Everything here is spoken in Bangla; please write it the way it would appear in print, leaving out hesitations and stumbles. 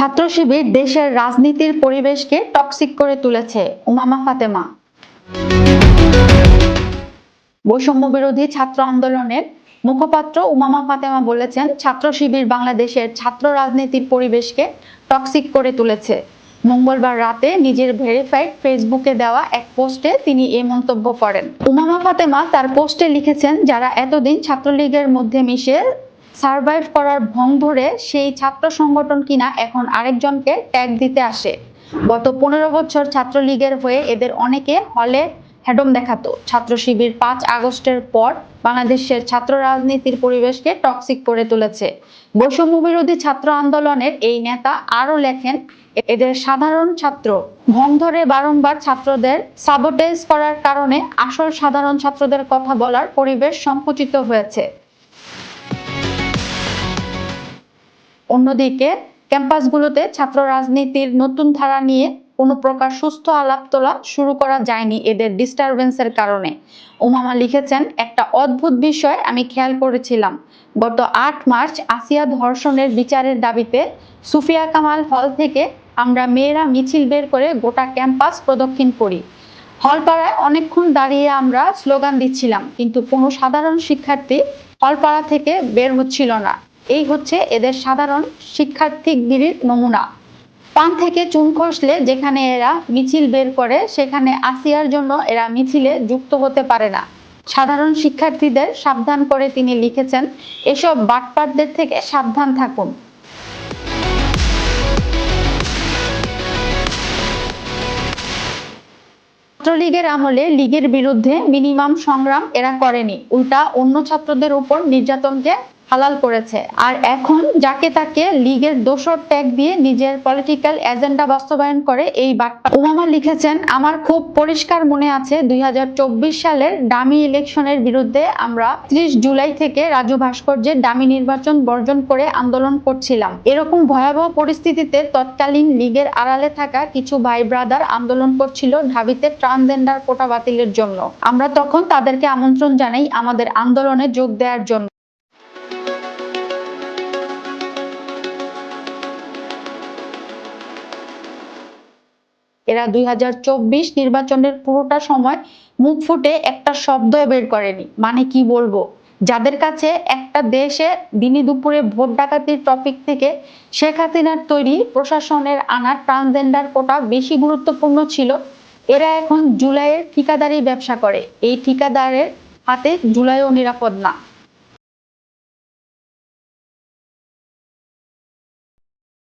ছাত্র শিবির দেশের রাজনীতির পরিবেশকে টক্সিক করে তুলেছে, উমামা ফাতেমা। বৈষম্য বিরোধী ছাত্র আন্দোলনের মুখপাত্র উমামা ফাতেমা বলেছেন, ছাত্র শিবির বাংলাদেশের ছাত্র রাজনীতির পরিবেশকে টক্সিক করে তুলেছে। মঙ্গলবার রাতে নিজের ভেরিফাইড ফেসবুকে দেওয়া এক পোস্টে তিনি এই মন্তব্য করেন। উমামা ফাতেমা তার পোস্টে লিখেছেন, যারা এতদিন ছাত্রলীগের মধ্যে মিশে সারভাইভ করার ভং ধরে সেই ছাত্র সংগঠন কিনা এখন আরেকজনকে ট্যাগ দিতে আসে। গত 15 বছর ছাত্রলীগের হয়ে এদের অনেকে হলে হ্যাডম দেখাতো। ছাত্র শিবির 5 আগস্টের পর বাংলাদেশের ছাত্র রাজনীতির পরিবেশকে টক্সিক করে তুলেছে। বৈষম্য বিরোধী ছাত্র আন্দোলনের এই নেতা আরো লেখেন, এদের সাধারণ ছাত্র ভং ধরে বারংবার ছাত্রদের সাবোটেজ করার কারণে আসল সাধারণ ছাত্রদের কথা বলার পরিবেশ সংকুচিত হয়েছে। অন্যদিকে ক্যাম্পাসগুলোতে ছাত্র রাজনীতির নতুন ধারা নিয়ে কোনো প্রকার সুস্থ আলাপ তোলা শুরু করা যায়নি এদের ডিস্টারবেন্সের কারণে। উমামা লিখেছেন, একটা অদ্ভুত বিষয় আমি খেয়াল করেছিলাম। গত 8 মার্চ আসিয়া ধর্ষণের বিচারের দাবিতে সুফিয়া কামাল হল থেকে আমরা মেয়েরা মিছিল বের করে গোটা ক্যাম্পাস প্রদক্ষিণ করি। হলপাড়ায় অনেকক্ষণ দাঁড়িয়ে আমরা স্লোগান দিচ্ছিলাম, কিন্তু কোনো সাধারণ শিক্ষার্থী হলপাড়া থেকে বের হচ্ছিল না। এই হচ্ছে এদের সাধারণ শিক্ষার্থীগিরির নমুনা। পান থেকে চুন খসলে যেখানে এরা মিছিল বের করে, সেখানে আসিয়ার জন্য এরা মিছিলে যুক্ত হতে পারে না। সাধারণ শিক্ষার্থীদের সাবধান করে তিনি লিখেছেন, এসব বাটপারদের থেকে সাবধান থাকুন। ছাত্রলীগের আমলে লীগের বিরুদ্ধে মিনিমাম সংগ্রাম এরা করেনি, উল্টা অন্য ছাত্রদের উপর নির্যাতনকে হালাল করেছে। আর এখন যাকে তাকে লীগের দোসর ট্যাগ দিয়ে নিজের পলিটিক্যাল এজেন্ডা বাস্তবায়ন করে এই বাটপার। উমামা লিখেছেন, আমার খুব পরিষ্কার মনে আছে 2024 সালের ডামি ইলেকশনের বিরুদ্ধে আমরা 30 জুলাই থেকে রাজু ভাস্কর্যের ডামি নির্বাচন বর্জন করে আন্দোলন করছিলাম। এরকম ভয়াবহ পরিস্থিতিতে তৎকালীন লীগের আড়ালে থাকা কিছু ভাই ব্রাদার আন্দোলন করছিল ঢাবিতে ট্রান্সজেন্ডার কোটা বাতিলের জন্য। আমরা তখন তাদেরকে আমন্ত্রণ জানাই আমাদের আন্দোলনে যোগ দেওয়ার জন্য। এরা 2024 নির্বাচনের পুরোটা সময় মুখ ফুটে একটা শব্দ বের করেনি। মানে কি বলবো, যাদের কাছে একটা দেশে দিনে দুপুরে ভোট ডাকাতির টপিক থেকে শেখ হাসিনার তৈরি প্রশাসনের আনা ট্রান্সজেন্ডার কোটা বেশি গুরুত্বপূর্ণ ছিল, এরা এখন জুলাইয়ের ঠিকাদারি ব্যবসা করে। এই ঠিকাদারের হাতে জুলাইও নিরাপদ না।